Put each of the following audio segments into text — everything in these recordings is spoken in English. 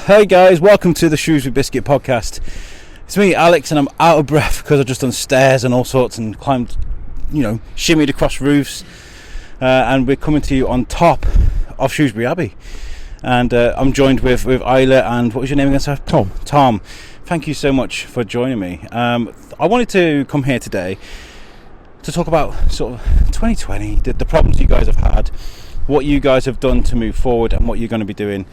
Hey guys, welcome to the Shrewsbury Biscuit podcast. It's me, Alex, and I'm out of breath because I've just done stairs and all sorts and climbed, shimmied across roofs. And we're coming to you on top of Shrewsbury Abbey. And I'm joined with Isla and, what was your name again, sir? Tom. Tom. Thank you so much for joining me. I wanted to come here today to talk about sort of 2020, the problems you guys have had, what you guys have done to move forward, and what you're going to be doing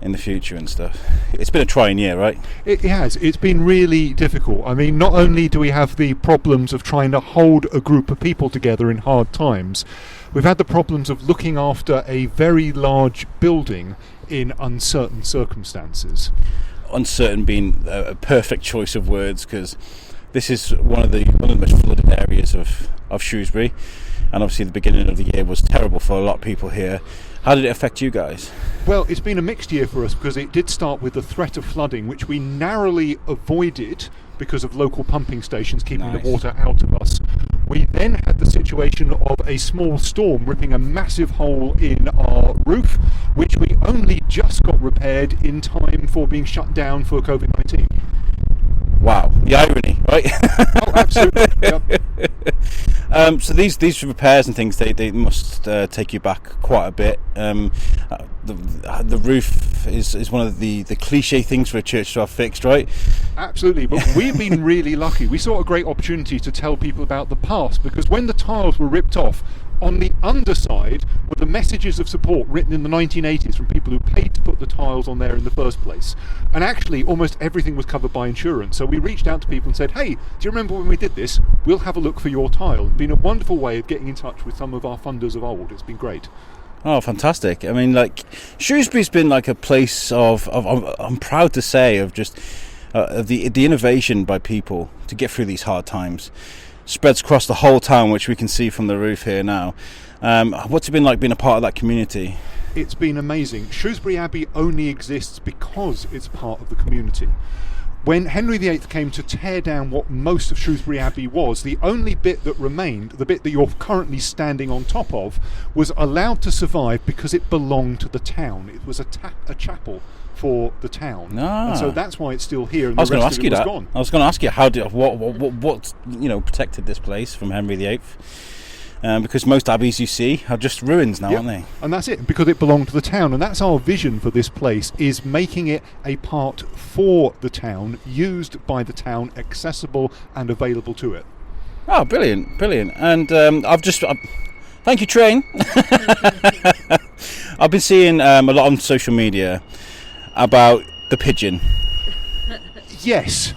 in the future and stuff. It's been a trying year, right? It has. It's been really difficult. I mean, not only do we have the problems of trying to hold a group of people together in hard times, we've had the problems of looking after a very large building in uncertain circumstances. Uncertain being a perfect choice of words, because this is one of the most flooded areas of Shrewsbury, and obviously the beginning of the year was terrible for a lot of people here. How did it affect you guys? Well, it's been a mixed year for us because it did start with the threat of flooding, which we narrowly avoided because of local pumping stations keeping the water out of us. We then had the situation of a small storm ripping a massive hole in our roof, which we only just got repaired in time for being shut down for COVID-19. Wow, the irony, right? Oh, absolutely. Yep. So these repairs and things, they must take you back quite a bit. The roof is one of the cliche things for a church to have fixed, right? Absolutely, but we've been really lucky. We saw a great opportunity to tell people about the past, because when the tiles were ripped off, on the underside were the messages of support written in the 1980s from people who paid to put the tiles on there in the first place. And actually, almost everything was covered by insurance. So we reached out to people and said, hey, do you remember when we did this? We'll have a look for your tile. It's been a wonderful way of getting in touch with some of our funders of old. It's been great. Oh, fantastic. I mean, Shrewsbury's been like a place of I'm proud to say, of just the innovation by people to get through these hard times. Spreads across the whole town, which we can see from the roof here now. What's it been like being a part of that community? It's been amazing. Shrewsbury Abbey only exists because it's part of the community. When Henry VIII came to tear down what most of Shrewsbury Abbey was, the only bit that remained, the bit that you're currently standing on top of, was allowed to survive because it belonged to the town. It was a chapel for the town, and so that's why it's still here. And the rest of it was gone. I was going to ask you what protected this place from Henry VIII, because most abbeys you see are just ruins now, aren't they? And that's it, because it belonged to the town, and that's our vision for this place: is making it a part for the town, used by the town, accessible and available to it. Oh, brilliant! And thank you, train. I've been seeing a lot on social media about the pigeon. Yes.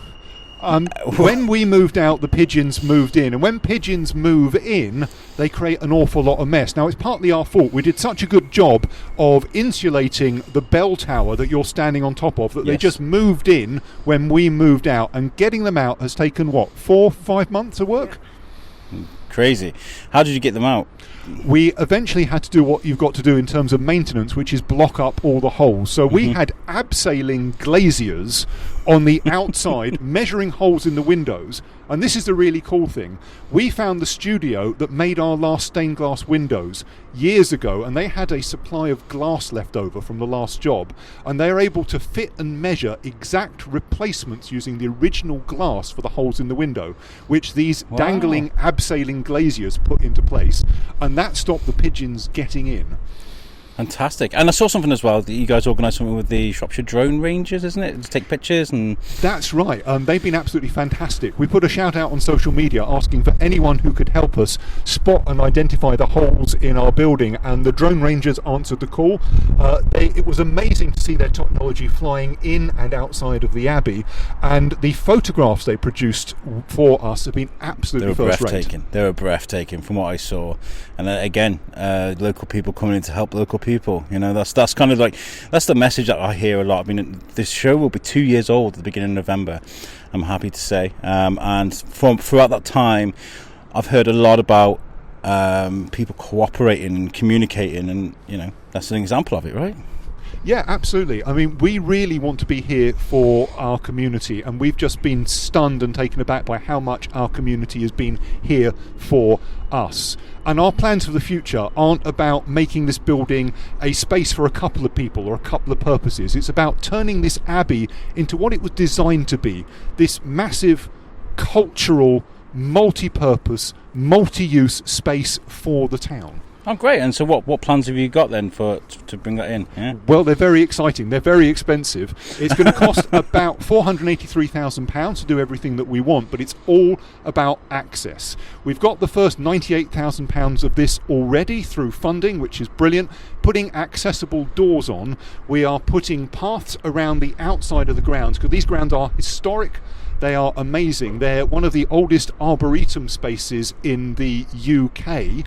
When we moved out, the pigeons moved in, and when pigeons move in, they create an awful lot of mess. Now, it's partly our fault. We did such a good job of insulating the bell tower that you're standing on top of that They just moved in when we moved out, and getting them out has taken 4-5 months of work? Crazy. How did you get them out? We eventually had to do what you've got to do in terms of maintenance, which is block up all the holes. So we had abseiling glaziers on the outside measuring holes in the windows. And this is the really cool thing. We found the studio that made our last stained glass windows years ago, and they had a supply of glass left over from the last job, and they're able to fit and measure exact replacements using the original glass for the holes in the window, which these dangling abseiling glaziers put into place, and that stopped the pigeons getting in. Fantastic. And I saw something as well that you guys organised something with the Shropshire Drone Rangers, isn't it? To take pictures and... That's right. They've been absolutely fantastic. We put a shout out on social media asking for anyone who could help us spot and identify the holes in our building, and the Drone Rangers answered the call. It was amazing to see their technology flying in and outside of the Abbey, and the photographs they produced for us have been absolutely first-rate. They were breathtaking from what I saw. And again, local people coming in to help local people. That's kind of that's the message that I hear a lot. I mean, this show will be 2 years old at the beginning of November, I'm happy to say, and throughout that time I've heard a lot about people cooperating and communicating, and that's an example of it, right? Yeah, absolutely. I mean, we really want to be here for our community, and we've just been stunned and taken aback by how much our community has been here for us. And our plans for the future aren't about making this building a space for a couple of people or a couple of purposes. It's about turning this abbey into what it was designed to be, this massive cultural, multi-purpose, multi-use space for the town. Oh, great. And so what plans have you got then to bring that in? Yeah. Well, they're very exciting. They're very expensive. It's going to cost about £483,000 to do everything that we want, but it's all about access. We've got the first £98,000 of this already through funding, which is brilliant. Putting accessible doors on. We are putting paths around the outside of the grounds, because these grounds are historic. They are amazing. They're one of the oldest arboretum spaces in the UK.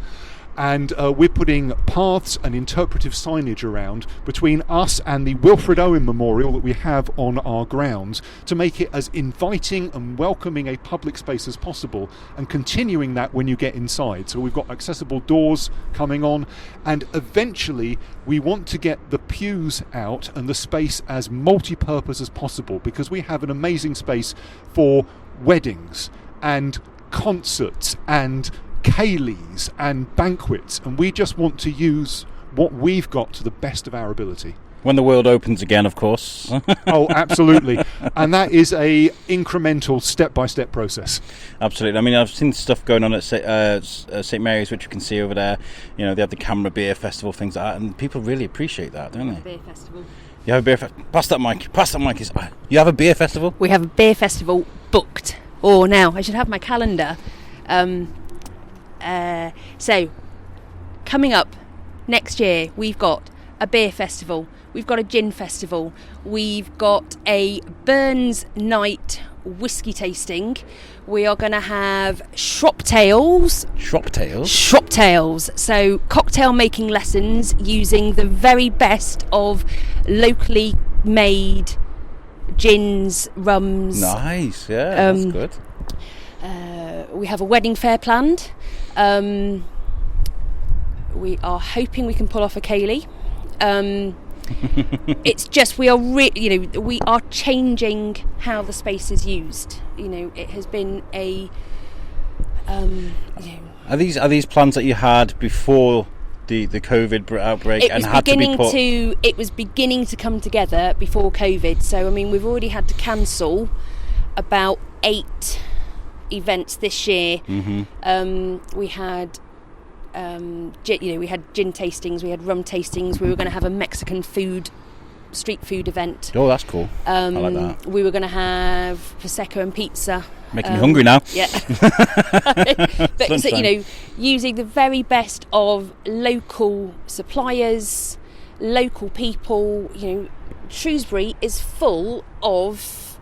And we're putting paths and interpretive signage around between us and the Wilfred Owen Memorial that we have on our grounds to make it as inviting and welcoming a public space as possible, and continuing that when you get inside. So we've got accessible doors coming on, and eventually we want to get the pews out and the space as multi-purpose as possible, because we have an amazing space for weddings and concerts and ceilidhs and banquets, and we just want to use what we've got to the best of our ability. When the world opens again, of course. Oh, absolutely. And that is a incremental, step-by-step process. Absolutely. I mean, I've seen stuff going on at St Mary's, which you can see over there. You know, they have the Camera Beer Festival, things like that, and people really appreciate that, don't they? Beer festival. You have a beer festival? Pass that mic. You have a beer festival? We have a beer festival booked. Oh, now, I should have my calendar. So, coming up next year, we've got a beer festival, we've got a gin festival, we've got a Burns night whiskey tasting, we are going to have shop tales, so cocktail making lessons using the very best of locally made gins, rums. Nice, yeah, that's good. We have a wedding fair planned. We are hoping we can pull off a ceilidh. It's just we are changing how the space is used. You know, it has been a. Are these plans that you had before the COVID outbreak It was beginning to come together before COVID. So I mean, we've already had to cancel about 8 events this year. Mm-hmm. We had we had gin tastings, we had rum tastings, we were going to have a Mexican street food event. Oh, that's cool. I like that. We were going to have prosecco and pizza. Making me hungry now. Yeah. But so, using the very best of local suppliers, local people. Shrewsbury is full of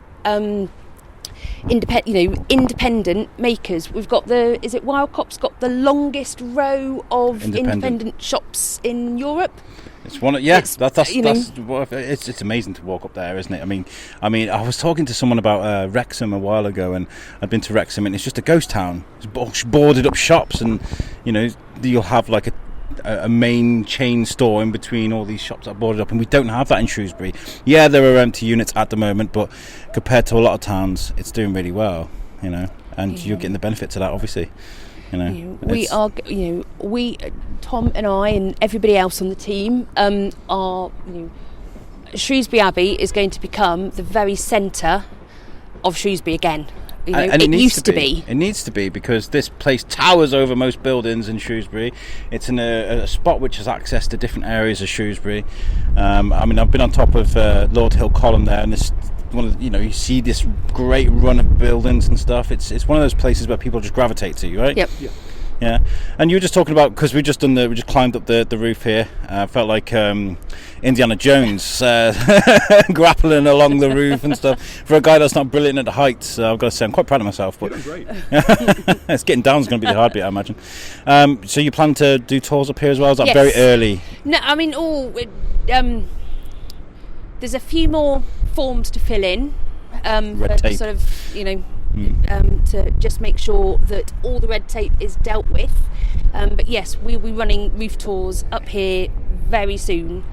independent makers. We've got Wildcop's got the longest row of independent shops in Europe. It's one. Yeah, it's amazing to walk up there, isn't it? I mean, I was talking to someone about Wrexham a while ago, and I'd been to Wrexham, and it's just a ghost town. It's boarded up shops, and you'll have like a main chain store in between all these shops that are boarded up, and we don't have that in Shrewsbury. Yeah, there are empty units at the moment, but compared to a lot of towns, it's doing really well. And you're getting the benefits of that, obviously. We Tom and I and everybody else on the team are. Shrewsbury Abbey is going to become the very centre of Shrewsbury again. And it used to be. It needs to be, because this place towers over most buildings in Shrewsbury. It's in a spot which has access to different areas of Shrewsbury. I've been on top of Lord Hill Column there, and this you see this great run of buildings and stuff. It's one of those places where people just gravitate to, right? Yep. Yeah. And you were just talking about, because we just climbed up the roof here. Felt like Indiana Jones grappling along the roof and stuff. For a guy that's not brilliant at the heights, I've got to say I'm quite proud of myself. But great. It's getting down is going to be the hard bit, I imagine. So you plan to do tours up here as well? Is that very early? No, there's a few more forms to fill in. Red tape. Sort of, to just make sure that all the red tape is dealt with. But yes, we'll be running roof tours up here very soon.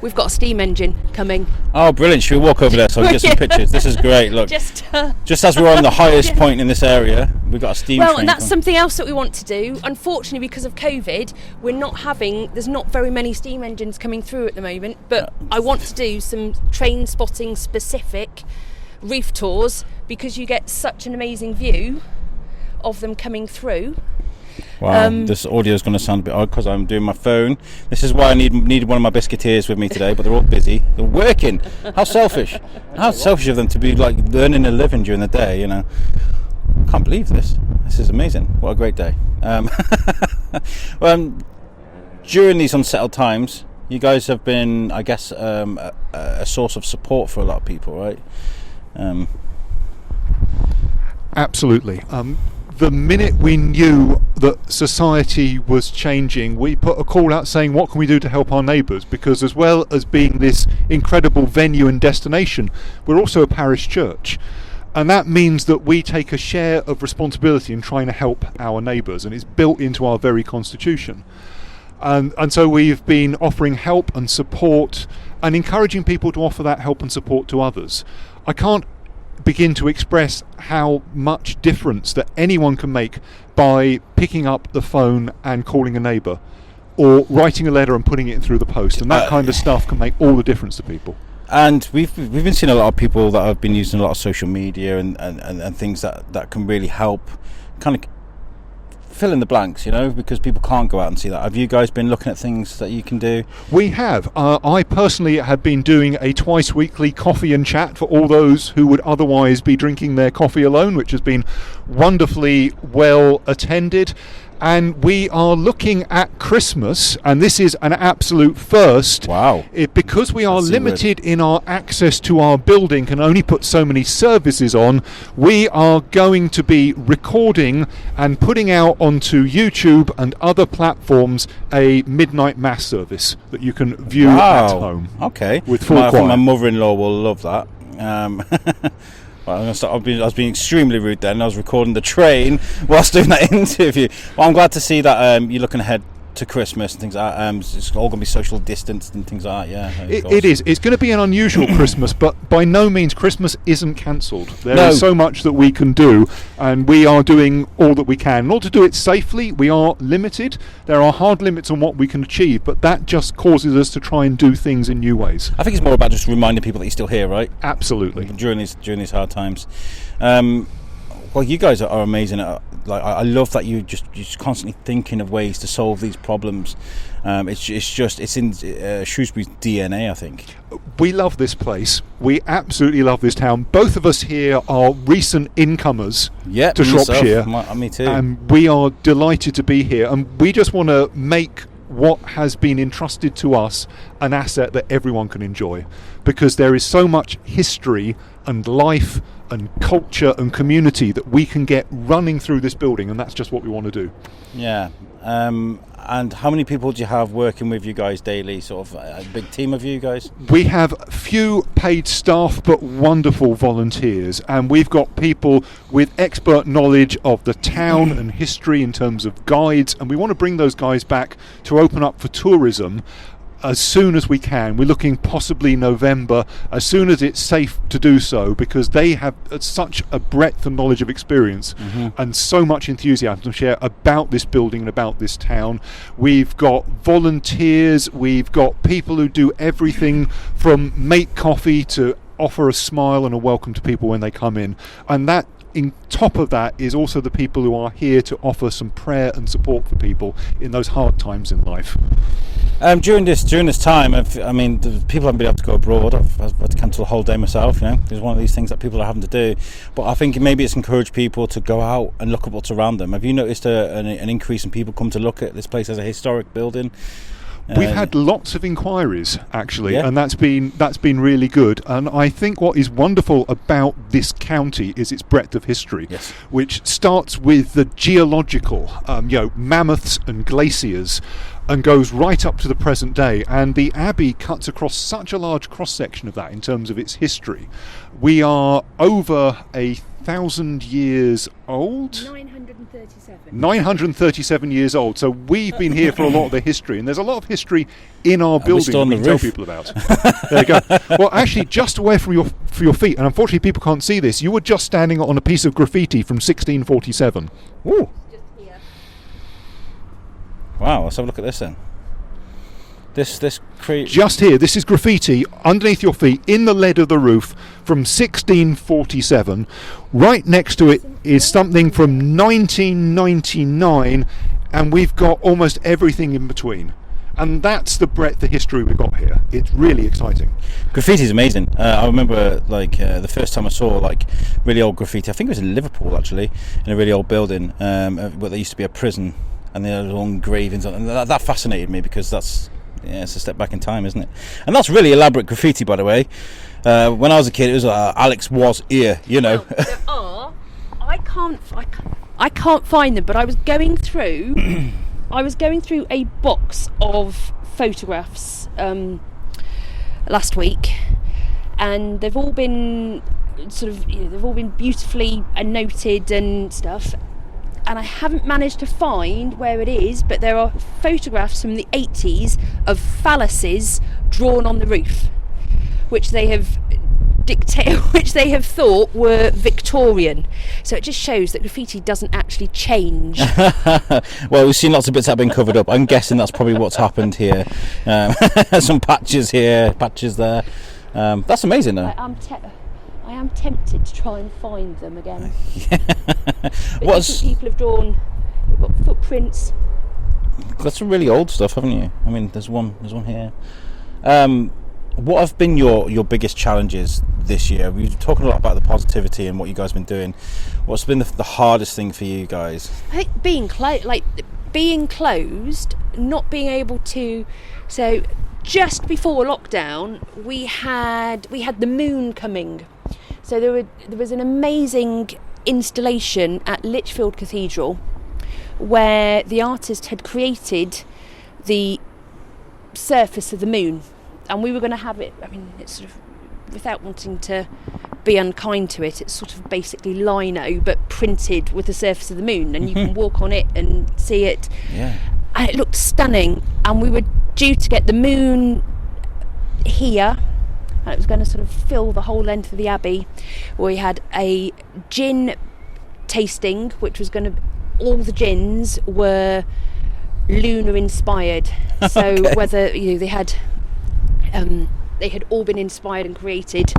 we've got a steam engine coming. Oh, brilliant. Should we walk over there so we can get some pictures? This is great. Look, just as we're on the highest point in this area, we've got a steam train. Well, and that's something else that we want to do. Unfortunately, because of COVID, there's not very many steam engines coming through at the moment, but I want to do some train spotting specific reef tours because you get such an amazing view of them coming through. Wow, this audio is going to sound a bit odd because I'm doing my phone. This is why I needed one of my biscuiteers with me today, but they're all busy. They're working. How selfish. How selfish of them to be like earning a living during the day, you know. I can't believe this. This is amazing. What a great day. During these unsettled times, you guys have been, I guess, a source of support for a lot of people, right? Absolutely. The minute we knew that society was changing, we put a call out saying, what can we do to help our neighbours? Because as well as being this incredible venue and destination, we're also a parish church. And that means that we take a share of responsibility in trying to help our neighbours, and it's built into our very constitution. And so we've been offering help and support and encouraging people to offer that help and support to others. I can't begin to express how much difference that anyone can make by picking up the phone and calling a neighbour, or writing a letter and putting it through the post, and that kind of stuff can make all the difference to people. And we've been seeing a lot of people that have been using a lot of social media and things that can really help kind of fill in the blanks, you know, because people can't go out and see that. Have you guys been looking at things that you can do? We have. I personally have been doing a twice weekly coffee and chat for all those who would otherwise be drinking their coffee alone, which has been wonderfully well attended. And we are looking at Christmas, and this is an absolute first. Wow. Because we are limited in our access to our building, can only put so many services on, we are going to be recording and putting out onto YouTube and other platforms a midnight mass service that you can view at home. Okay. With full choir. I think my mother-in-law will love that. Well, I was being extremely rude then. I was recording the train whilst doing that interview. Well, I'm glad to see that you're looking ahead to Christmas and things like that. It's all going to be social distanced and things like that, yeah. It is. It's going to be an unusual Christmas, but by no means Christmas isn't cancelled. There is so much that we can do, and we are doing all that we can. In order to do it safely, we are limited. There are hard limits on what we can achieve, but that just causes us to try and do things in new ways. I think it's more about just reminding people that you're still here, right? Absolutely. During these hard times. Well, you guys are amazing. I love that you're just constantly thinking of ways to solve these problems. It's in Shrewsbury's DNA, I think. We love this place. We absolutely love this town. Both of us here are recent incomers to Shropshire. Me too. And we are delighted to be here. And we just want to make what has been entrusted to us an asset that everyone can enjoy, because there is so much history and life and culture and community that we can get running through this building, and that's just what we want to do. Yeah. And how many people do you have working with you guys daily? Sort of a big team of you guys? We have few paid staff but wonderful volunteers, and we've got people with expert knowledge of the town and history in terms of guides, and we want to bring those guys back to open up for tourism as soon as we can. We're looking possibly November, as soon as it's safe to do so, because they have such a breadth and knowledge of experience and so much enthusiasm to share about this building and about this town. We've got volunteers, we've got people who do everything from make coffee to offer a smile and a welcome to people when they come in, and that in top of that is also the people who are here to offer some prayer and support for people in those hard times in life. During this time, the people haven't been able to go abroad. I've had to cancel a whole day myself. You know, it's one of these things that people are having to do. But I think maybe it's encouraged people to go out and look at what's around them. Have you noticed an increase in people come to look at this place as a historic building? We've had lots of inquiries, actually, and that's been really good. And I think what is wonderful about this county is its breadth of history, which starts with the geological, mammoths and glaciers, and goes right up to the present day. And the Abbey cuts across such a large cross-section of that in terms of its history. We are over 1,000 years old. 950. 937 years old. So we've been here for a lot of the history, and there's a lot of history in our building that we can tell people about. There you go. Well, actually, just away from your feet, and unfortunately people can't see this, you were just standing on a piece of graffiti from 1647. Ooh. Just here. Wow, let's have a look at this then. This Just here, this is graffiti underneath your feet in the lead of the roof from 1647. Right next to it is something from 1999, and we've got almost everything in between. And that's the breadth of history we've got here. It's really exciting. graffiti is amazing. I remember the first time I saw really old graffiti. I think it was in Liverpool actually, in a really old building where there used to be a prison, and there were long engravings on, and that fascinated me because it's a step back in time, isn't it? And that's really elaborate graffiti, by the way. When I was a kid, it was Alex was here, Well, there are. I can't find them, but I was going through. I was going through a box of photographs last week, and they've all been they've all been beautifully noted and stuff. And I haven't managed to find where it is, but there are photographs from the 80s of phalluses drawn on the roof, which they have thought were Victorian. So it just shows that graffiti doesn't actually change. Well, we've seen lots of bits that have been covered up. I'm guessing that's probably what's happened here. Some patches here, patches there. That's amazing, though. I am tempted to try and find them again. What different people have drawn. We've got footprints. That's some really old stuff, haven't you? I mean, there's one here. What have been your biggest challenges this year? We've been talking a lot about the positivity and what you guys have been doing. What's been the hardest thing for you guys? I think being closed, not being able to. So just before lockdown, we had the moon coming. So there was an amazing installation at Lichfield Cathedral where the artist had created the surface of the moon, and we were going to have it. I mean, it's sort of, without wanting to be unkind to it, it's sort of basically lino but printed with the surface of the moon, and you can walk on it and see it. Yeah. And it looked stunning, and we were due to get the moon here, and it was going to sort of fill the whole length of the Abbey. We had a gin tasting, which was going to, all the gins were lunar inspired. So Okay. whether they had all been inspired and created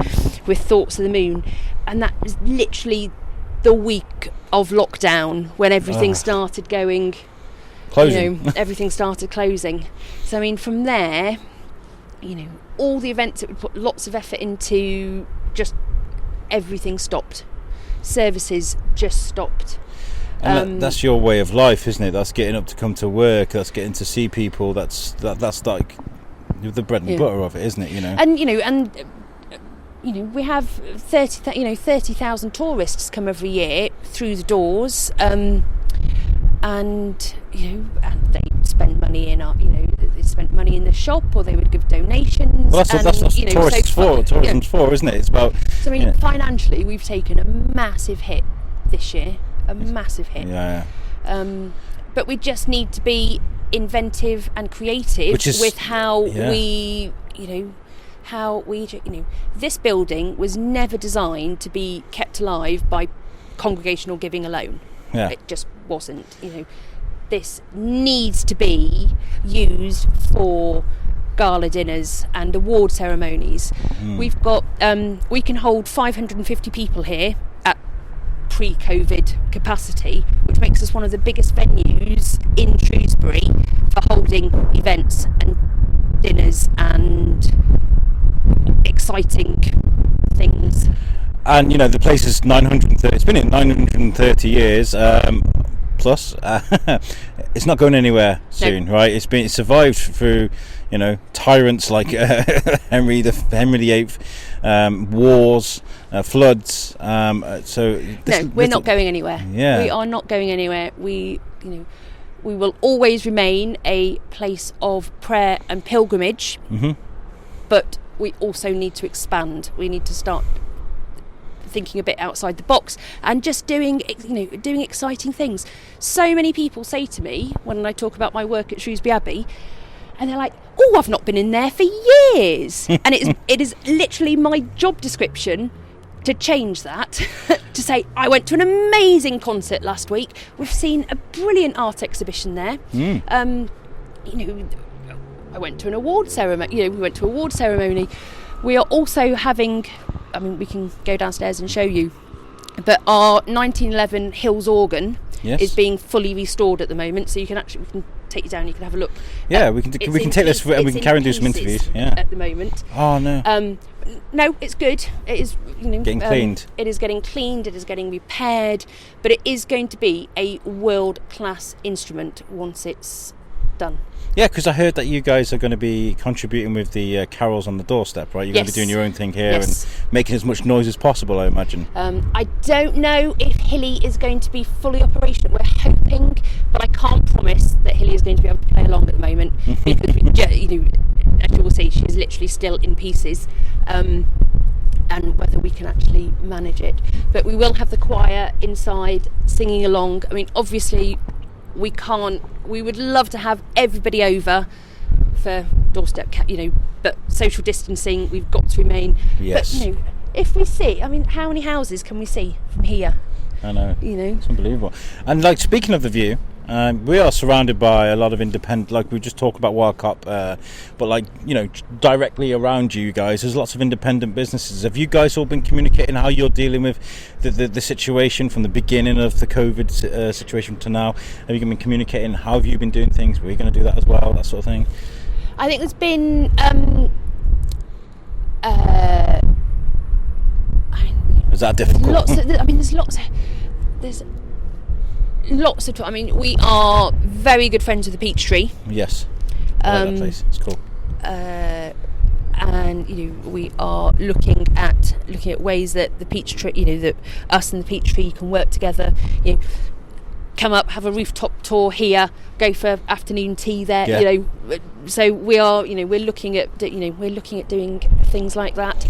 with thoughts of the moon, and that was literally the week of lockdown when everything started going. Closing. Everything started closing. So I mean, from there, all the events that we put lots of effort into, just everything stopped. Services just stopped. And that's your way of life, isn't it? That's getting up to come to work. That's getting to see people. That's like the bread and butter of it, isn't it? And we have 30,000 tourists come every year through the doors. And they spend money in they spent money in the shop, or they would give donations. Well, that's what tourism's for, isn't it? It's about. So I mean, financially, we've taken a massive hit this year, a massive hit. Yeah. But we just need to be inventive and creative with how we, this building was never designed to be kept alive by congregational giving alone. Yeah. It just wasn't. This needs to be used for gala dinners and award ceremonies. We've got we can hold 550 people here at pre-COVID capacity, which makes us one of the biggest venues in Shrewsbury for holding events and dinners and exciting things. And the place is 930. It's been in 930 years plus. It's not going anywhere soon, right? It's survived through tyrants like Henry VIII, wars, floods. We're not going anywhere. Yeah. We are not going anywhere. We will always remain a place of prayer and pilgrimage. Mm-hmm. But we also need to expand. We need to start thinking a bit outside the box and just doing exciting things. So many people say to me when I talk about my work at Shrewsbury Abbey, and they're like, "Oh, I've not been in there for years," and it is literally my job description to change that to say I went to an amazing concert last week. We've seen a brilliant art exhibition there. I went to an award ceremony. We went to an award ceremony. We are also having, we can go downstairs and show you, but our 1911 Hills organ is being fully restored at the moment, so we can take you down, you can have a look. Yeah, we can take this and we can carry and do some interviews. Yeah. At the moment. Oh no. No, it's good. It is getting cleaned. It is getting cleaned. It is getting repaired, but it is going to be a world-class instrument once it's done. Yeah, because I heard that you guys are going to be contributing with the carols on the doorstep, right? You're going to be doing your own thing here and making as much noise as possible, I imagine. I don't know if Hilly is going to be fully operational. We're hoping, but I can't promise that Hilly is going to be able to play along at the moment because as you will see, she is literally still in pieces. And whether we can actually manage it. But we will have the choir inside singing along. Obviously, we would love to have everybody over for doorstep, but social distancing, we've got to remain. Yes. But, if we see, how many houses can we see from here? I know. It's unbelievable. And speaking of the view, we are surrounded by a lot of independent, we just talked about World Cup, but directly around you guys, there's lots of independent businesses. Have you guys all been communicating how you're dealing with the situation from the beginning of the COVID situation to now? Have you been communicating how have you been doing things? We're going to do that as well, that sort of thing? I think there's been is that difficult? There's lots of time. We are very good friends with the Peach Tree. Yes. I like that place. It's cool. And we are looking at ways that the Peach Tree, that us and the Peach Tree can work together. Come up, have a rooftop tour here, go for afternoon tea there. Yeah. So we are, we're looking at doing things like that.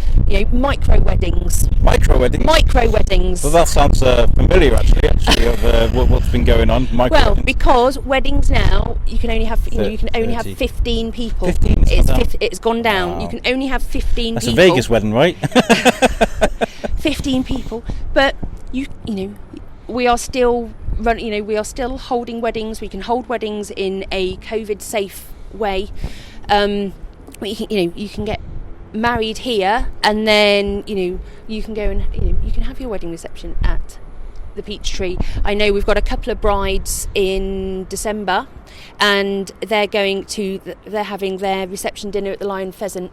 Micro weddings. Well, that sounds familiar actually of what's been going on. Weddings. Because weddings now you can only have you can only have 15 people. 15. It's gone down. Wow. You can only have 15 That's people. That's a Vegas wedding, right? 15 people, but we are still we are still holding weddings. We can hold weddings in a COVID safe way. You can get married here, and then you can go and you can have your wedding reception at the Peach Tree. I know we've got a couple of brides in December, and they're having their reception dinner at the Lion Pheasant.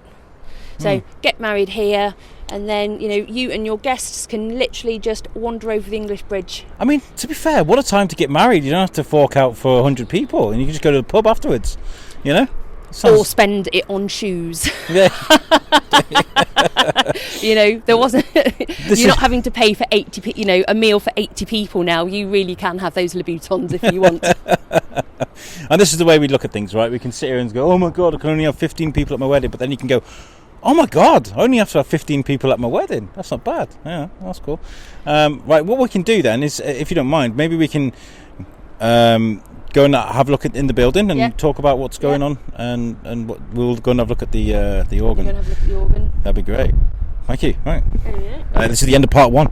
So get married here, and then you and your guests can literally just wander over the English Bridge. To be fair, what a time to get married. You don't have to fork out for 100 people, and you can just go to the pub afterwards. Or spend it on shoes. Yeah. There wasn't. You're not having to pay for 80. A meal for 80 people now. You really can have those Louboutins if you want. And this is the way we look at things, right? We can sit here and go, "Oh my God, I can only have 15 people at my wedding," but then you can go, "Oh my God, I only have to have 15 people at my wedding. That's not bad." Yeah, that's cool. Right, what we can do then is, if you don't mind, maybe we can go and have a look in the building and talk about what's going on, and we'll go and have a look at the organ. We're going to have a look at the organ. That'd be great. Thank you. Right. This is the end of part 1.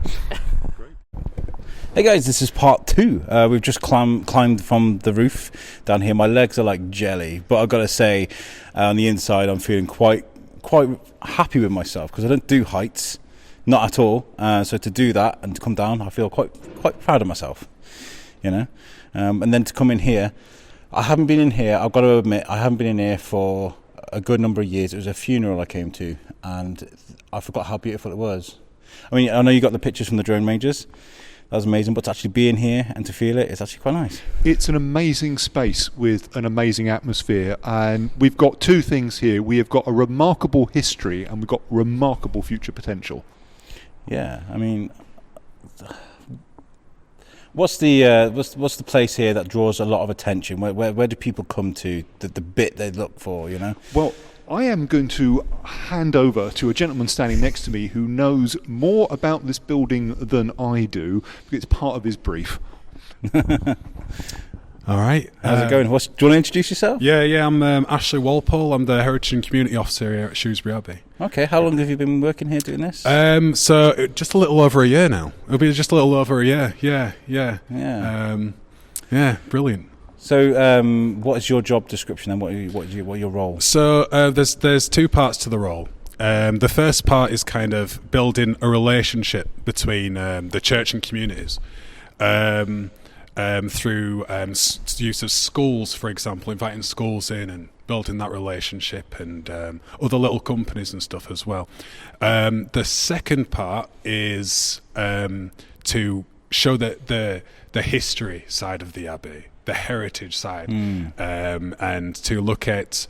Hey guys, this is part 2. We've just climbed from the roof down here. My legs are like jelly, but I've got to say, on the inside, I'm feeling quite happy with myself because I don't do heights, not at all. So to do that and to come down, I feel quite proud of myself. And then to come in here, I haven't been in here. I've got to admit, I haven't been in here for a good number of years. It was a funeral I came to, and I forgot how beautiful it was. I know you got the pictures from the drone majors. That was amazing, but to actually be in here and to feel it's actually quite nice. It's an amazing space with an amazing atmosphere, and we've got 2 things here. We have got a remarkable history, and we've got remarkable future potential. Yeah, what's the place here that draws a lot of attention? Where do people come to? The bit they look for, Well, I am going to hand over to a gentleman standing next to me who knows more about this building than I do, because it's part of his brief. All right. How's it going? Do you want to introduce yourself? Yeah. I'm Ashley Walpole. I'm the Heritage and Community Officer here at Shrewsbury Abbey. Okay. How long have you been working here doing this? So just a little over a year now. It'll be just a little over a year. Yeah. Brilliant. So, what is your job description and what your role? So there's two parts to the role. The first part is kind of building a relationship between the church and communities. Through use of schools, for example, inviting schools in and building that relationship, and other little companies and stuff as well. The second part is to show the history side of the Abbey, the heritage side, and to look at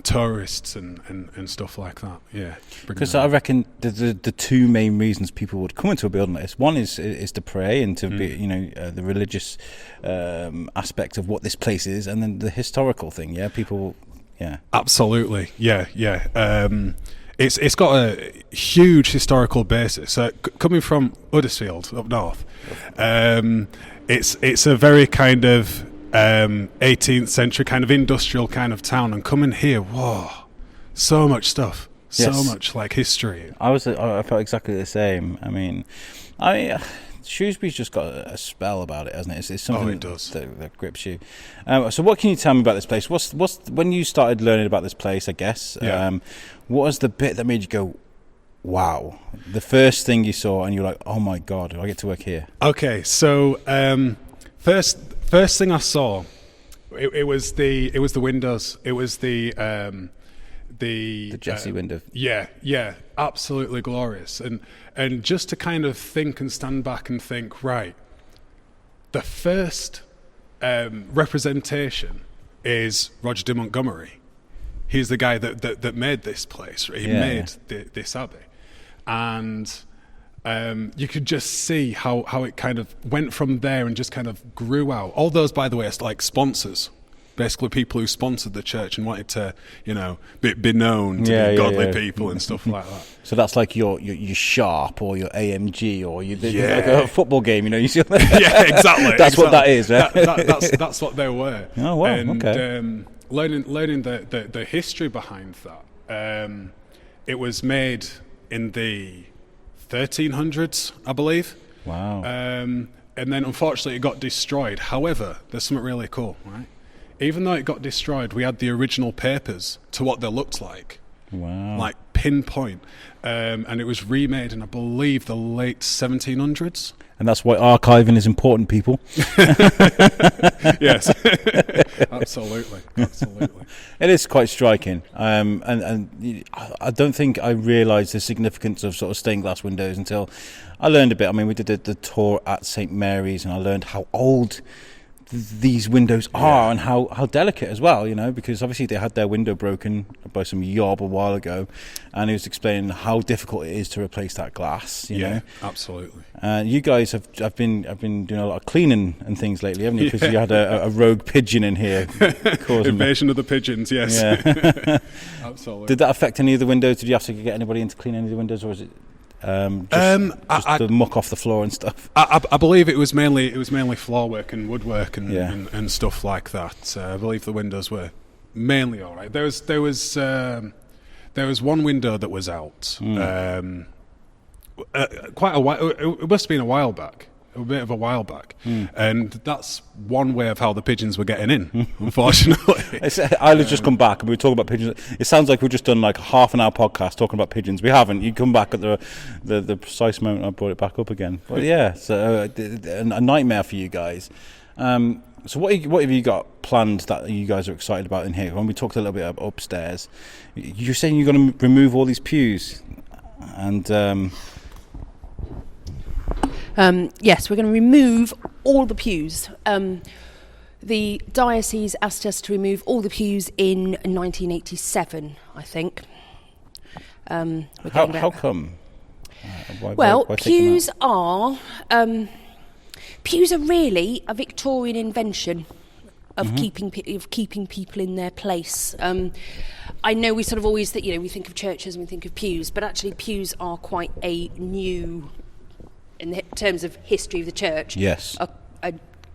tourists and stuff like that. Yeah, because I reckon the two main reasons people would come into a building like this, one is to pray and to be, the religious aspect of what this place is, and then the historical thing. Yeah, people. Yeah, absolutely. Yeah. It's got a huge historical basis. Coming from Huddersfield up north, it's a very kind of 18th century kind of industrial kind of town, and coming here, whoa, so much stuff, so much like history. I felt exactly the same. I mean, Shrewsbury's just got a spell about it, hasn't it? It's something it does. that grips you. So what can you tell me about this place? What's when you started learning about this place, I guess, what was the bit that made you go, wow? The first thing you saw and you're like, oh my God, I get to work here. Okay, so First thing I saw, it was the windows. It was the Jesse window. Yeah, absolutely glorious. And just to kind of think and stand back and think, right, the first representation is Roger de Montgomery. He's the guy that made this place. He made this abbey, and you could just see how it kind of went from there and just kind of grew out. All those, by the way, are like sponsors, basically people who sponsored the church and wanted to, be known to be godly people and stuff like that. So that's like your Sharp or your AMG or like a football game, You see yeah, exactly. That's what that is, right? That's what they were. Oh, wow, and, okay. Learning the history behind that. It was made in the 1300s, I believe. Wow. And then unfortunately it got destroyed. However, there's something really cool, right? Even though it got destroyed, we had the original papers to what they looked like. Wow. Like pinpoint. And it was remade in, I believe, the late 1700s. And that's why archiving is important, people. Yes. Absolutely. It is quite striking. And I don't think I realised the significance of sort of stained glass windows until I learned a bit. I mean, we did the tour at St Mary's and I learned how old these windows are and how delicate as well, because obviously they had their window broken by some yob a while ago, and he was explaining how difficult it is to replace that glass. You know, absolutely. You guys have been doing a lot of cleaning and things lately, haven't you? Because you had a rogue pigeon in here. Invasion of the pigeons, yes. Yeah. Absolutely. Did that affect any of the windows? Did you have to get anybody in to clean any of the windows, or was it just the muck off the floor and stuff? I believe it was mainly floor work and woodwork and stuff like that. I believe the windows were mainly all right. There was one window that was out quite a while. It must have been a while back. A bit of a while back, and that's one way of how the pigeons were getting in. Unfortunately, Isla's just come back and we were talking about pigeons. It sounds like we've just done like half an hour podcast talking about pigeons. We haven't. You come back at the precise moment I brought it back up again. But yeah, so a nightmare for you guys. So what have you got planned that you guys are excited about in here? When we talked a little bit about upstairs, you're saying you're going to remove all these pews, and. Yes, we're going to remove all the pews. The diocese asked us to remove all the pews in 1987, I think. How come? Why pews are really a Victorian invention of keeping people in their place. I know we sort of always think, we think of churches and we think of pews, but actually pews are quite a new, in terms of history of the church. Yes.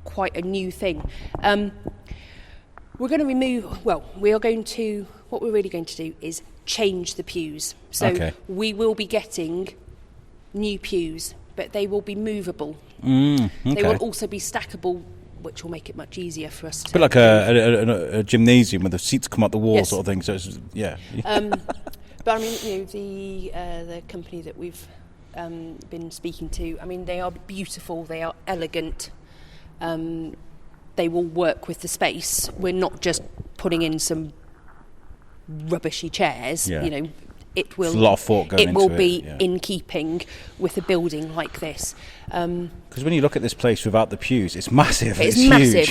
Quite a new thing. We're going to remove. Well, we are going to. What we're really going to do is change the pews. So we will be getting new pews, but they will be movable. Okay. They will also be stackable, which will make it much easier for us to. But like a gymnasium where the seats come out the wall, Yes. sort of thing. So it's, yeah. But I mean, the company that we've been speaking to, I mean, they are beautiful. They are elegant. They will work with the space. We're not just putting in some rubbishy chairs. Yeah. It will. There's a lot of thought going into it. It will be in keeping with a building like this. Because when you look at this place without the pews, it's massive. It's huge. massive.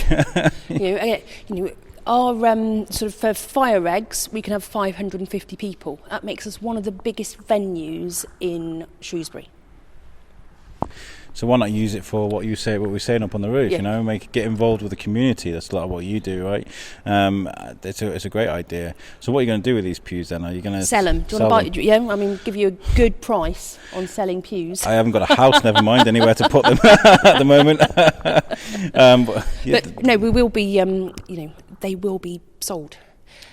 Our sort of for fire regs, we can have 550 people. That makes us one of the biggest venues in Shrewsbury. So why not use it for what we're saying up on the roof? Yeah. Get involved with the community. That's a lot of what you do, right? It's a great idea. So what are you going to do with these pews then? Are you going to sell them? Do you want to buy? Yeah, I mean, give you a good price on selling pews. I haven't got a house, never mind anywhere to put them at the moment. But no, we will be. They will be sold.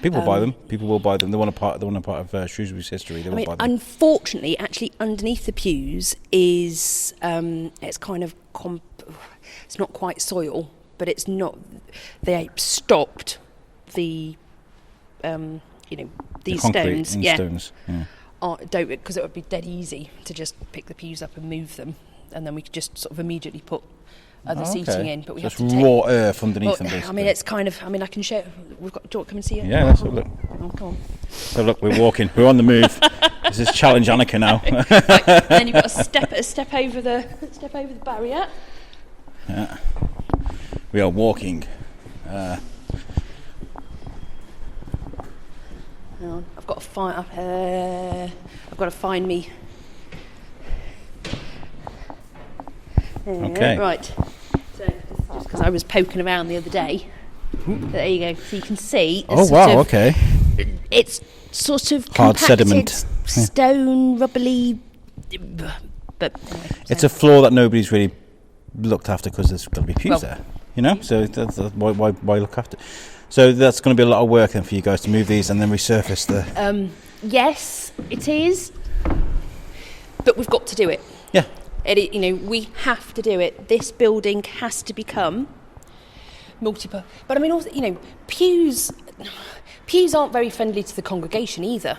People buy them. People will buy them. They want a part of Shrewsbury's history. They will buy them. Unfortunately, actually, underneath the pews is it's kind of it's not quite soil, but it's not. They stopped the these stones. Stones. Yeah. Don't, because it would be dead easy to just pick the pews up and move them, and then we could just sort of immediately put other seating in. But we have to take raw earth underneath them. Basically. I mean, it's kind of. I mean, I can show. We've got. Do you want to come and see it? Yeah, let's have a look. Oh, come on. So look, we're walking. We're on the move. This is Challenge Annika now. Right, and then you've got a step over the barrier. Yeah. We are walking. Hang on, I've got to find me. Okay. Right. So just because I was poking around the other day. There you go. So you can see. Oh wow! Okay. It's sort of Hard compacted sediment. stone, rubbly. But anyway, It's a floor that nobody's really looked after because there's got to be pews there. So that's why look after. So that's going to be a lot of work then for you guys to move these and then resurface the. Yes, it is. But we've got to do it. Yeah. We have to do it. This building has to become multiple. But I mean, also, pews aren't very friendly to the congregation either.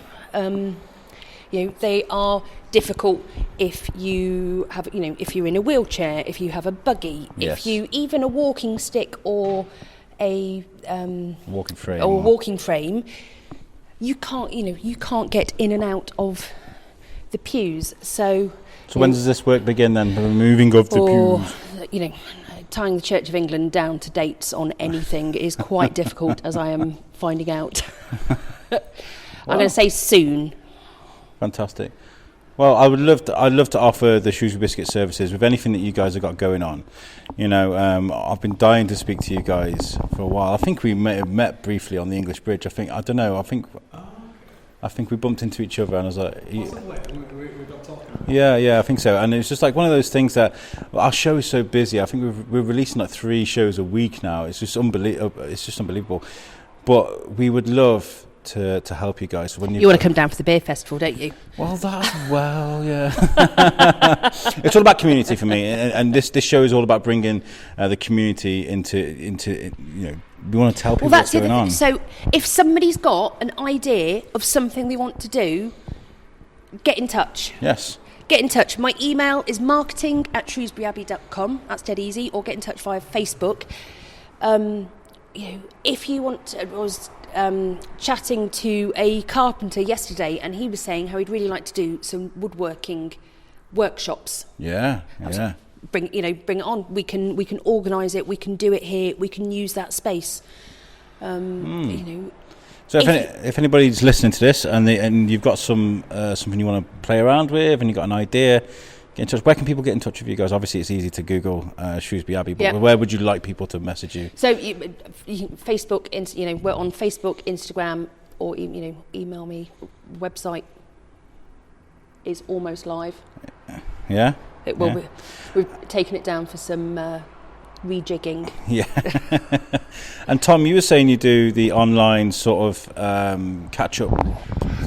They are difficult if you have, if you're in a wheelchair, if you have a buggy, Yes. if you even a walking stick or a walking frame. you can't get in and out of the pews. So when does this work begin then? The removing of the pews. Tying the Church of England down to dates on anything is quite difficult, as I am finding out. I'm going to say soon. Fantastic. Well, I'd love to offer the Shrewsbury Biscuit services with anything that you guys have got going on. I've been dying to speak to you guys for a while. I think we may have met briefly on the English Bridge. I think we bumped into each other and I was like... We got talking. Yeah, I think so. And it's just like one of those things that our show is so busy. I think we're releasing like 3 shows a week now. It's just unbelievable. But we would love to help you guys. When you want to come down for the beer festival, don't you? Yeah. It's all about community for me, and this show is all about bringing the community into we want to tell people what's going on. So if somebody's got an idea of something they want to do, get in touch. Yes. Get in touch. My email is marketing@shrewsburyabbey.com. That's dead easy. Or get in touch via Facebook. If you want, I was chatting to a carpenter yesterday, and he was saying how he'd really like to do some woodworking workshops. Yeah. Bring it on. We can organise it. We can do it here. We can use that space. So if anybody's listening to this and you've got something you want to play around with and you've got an idea, get in touch. Where can people get in touch with you guys? Obviously, it's easy to Google Shrewsbury Abbey, but where would you like people to message you? So Facebook, we're on Facebook, Instagram, or email me. Website is almost live. Yeah. We've taken it down for some rejigging. Yeah. And Tom, you were saying you do the online sort of catch up.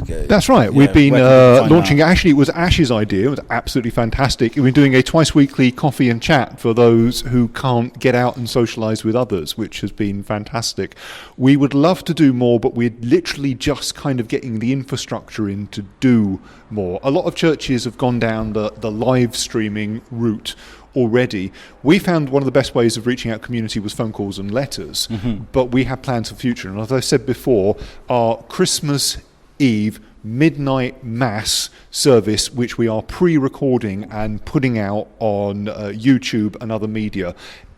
That's right. We've been launching. Actually, it was Ash's idea. It was absolutely fantastic. We've been doing a twice weekly coffee and chat for those who can't get out and socialise with others, which has been fantastic. We would love to do more, but we're literally just kind of getting the infrastructure in to do more. A lot of churches have gone down the live streaming route already. We found one of the best ways of reaching out community was phone calls and letters, but we have plans for the future. And as I said before, our Christmas Eve midnight mass service, which we are pre-recording and putting out on YouTube and other media,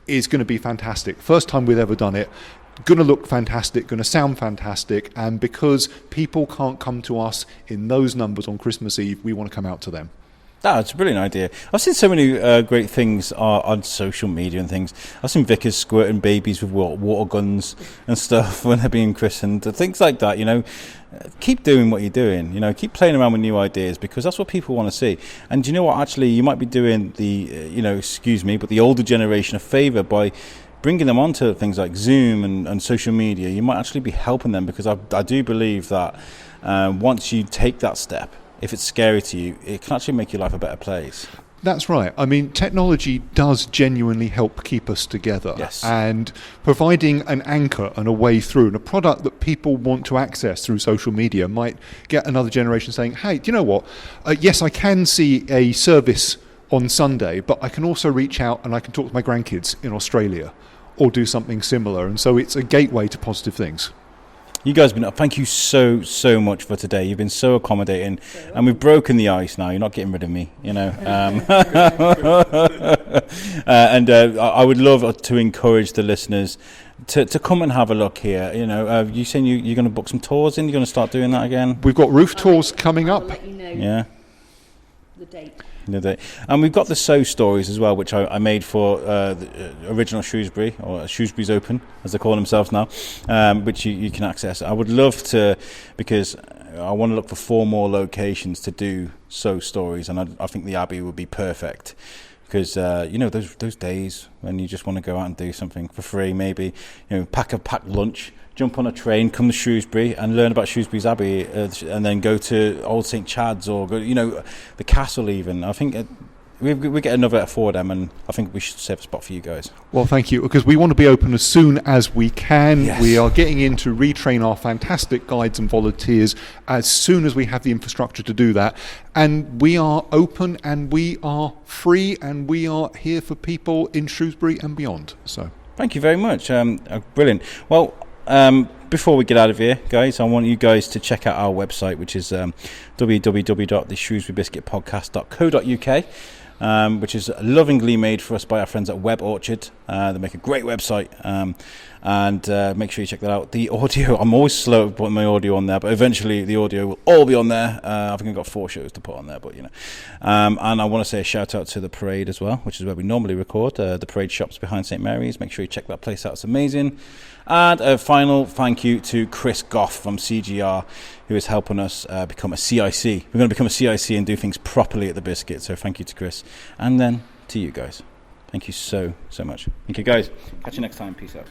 is going to be fantastic. First time we've ever done it. Going to look fantastic, going to sound fantastic, and because people can't come to us in those numbers on Christmas Eve, we want to come out to them. That's a brilliant idea. I've seen so many great things on social media and things. I've seen vicars squirting babies with water guns and stuff when they're being christened. Things like that, Keep doing what you're doing. Keep playing around with new ideas, because that's what people want to see. And do you know what? Actually, you might be doing the, excuse me, but the older generation a favour by bringing them onto things like Zoom and social media. You might actually be helping them, because I do believe that once you take that step, if it's scary to you, it can actually make your life a better place. That's right. I mean, technology does genuinely help keep us together. Yes. And providing an anchor and a way through, and a product that people want to access through social media might get another generation saying, hey, do you know what? Yes, I can see a service on Sunday, but I can also reach out and I can talk to my grandkids in Australia or do something similar. And so it's a gateway to positive things. You guys have been up. Thank you so much for today. You've been so accommodating, and we've broken the ice now. You're not getting rid of me, And I would love to encourage the listeners to come and have a look here. You saying you're going to book some tours in? You're going to start doing that again? We've got roof tours coming up. I'll let you know the date. And we've got the stories as well, which I made for the original Shrewsbury, or Shrewsbury's Open, as they call themselves now, which you can access. I would love to, because I want to look for 4 more locations to do stories, and I think the Abbey would be perfect. Because those days when you just want to go out and do something for free, maybe pack a packed lunch, jump on a train, come to Shrewsbury and learn about Shrewsbury's Abbey, and then go to Old St Chad's or go, the castle even. I think we get another 4 of them, and I think we should save a spot for you guys. Well, thank you, because we want to be open as soon as we can. Yes. We are getting in to retrain our fantastic guides and volunteers as soon as we have the infrastructure to do that. And we are open, and we are free, and we are here for people in Shrewsbury and beyond. So, thank you very much. Brilliant. Well, before we get out of here, guys, I want you guys to check out our website, which is www.theshrewsburybiscuitpodcast.co.uk, which is lovingly made for us by our friends at Web Orchard. They make a great website, and make sure you check that out. The audio, I'm always slow at putting my audio on there, but eventually the audio will all be on there. I think I've got 4 shows to put on there, but and I want to say a shout out to the Parade as well, which is where we normally record. The Parade shop's behind St Mary's. Make sure you check that place out. It's amazing. And a final thank you to Chris Goff from CGR, who is helping us become a CIC. We're going to become a CIC and do things properly at the Biscuit. So thank you to Chris. And then to you guys. Thank you so much. Thank you, guys. Catch you next time. Peace out.